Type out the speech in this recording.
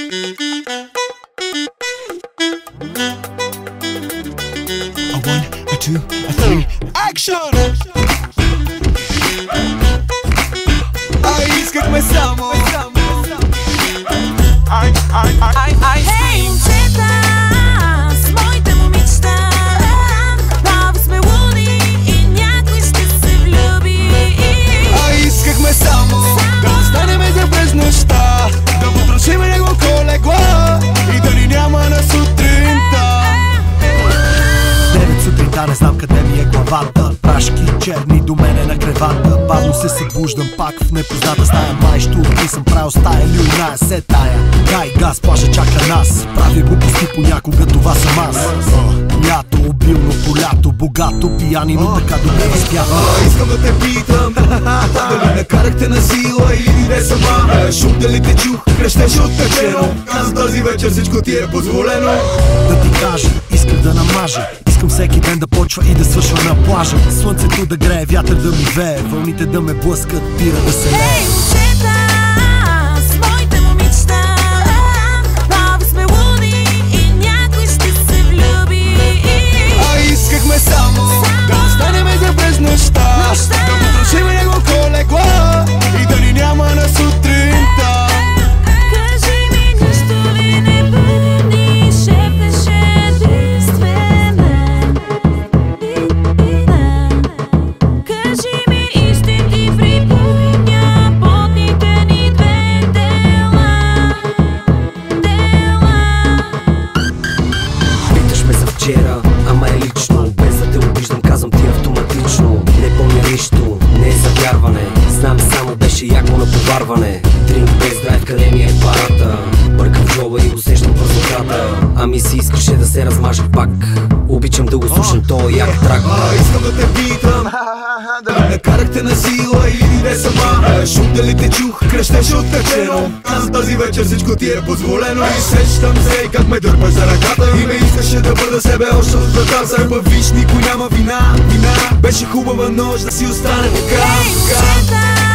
A one, a two, a three, action! Ай, искахме само Хей, момчета, с моите момичета, много сме луди и някой ще се влюби. Ай, искахме само да останеме за през нощта, да потрошиме няколко легла и да ни няма на сутринта. 9 сутринта, не знам къде ми е главата. Прашки черни до мене на кревата. Бавно се събуждам пак в непозната стая. Майщо, ти съм правил стая, люйна се тая. Дай газ, плажа чака нас. Прави глупости понякога, това съм аз. Лято, обилно полято, богато, пияни, но така добре възпято. Искам да те питам, дали накарахте на сила или не сама. Шум дали те чух, крещеше оттъчено. За този вечер всичко ти е позволено. Да ти кажа, искам да намажа. Искам всеки ден да почва и да свършва на плажа. Слънцето да грее, вятър да ми вее, вълните да ме блъскат, пира да се лее. Хей, момчета, с моите момичета, много сме луди и някой ще се влюби. А искахме само да останеме за през нощта, да потрошиме няколко легла и да ни няма на сутринта. Кажи ми, нищо ли не помниш, шепнеше единствена. Кажи ми, истин ти припомня потните ни две дела. Питаш ме за вчера, ама е лично. Без да те обиждам, казвам ти автоматично. Не помня нищо, не е за вярване. Знам само беше яко на поварване. Дринк без драйв, къде ми е парата? Бъркам в джоба и усещам празнотата. Ами си искаше да се размажа пак. Обичам да го слушам тоя як трак. Искам да те питам, дали накарахте на сила или не сама. Шум дали те чух, крещеше оттъчено. За този вечер всичко ти е позволено. И сещам се и как ме дърпаш за ръката. И ме искаше да бъда себе още от врата. Сега виж, никой няма вина. Беше хубава нощ да си остане така.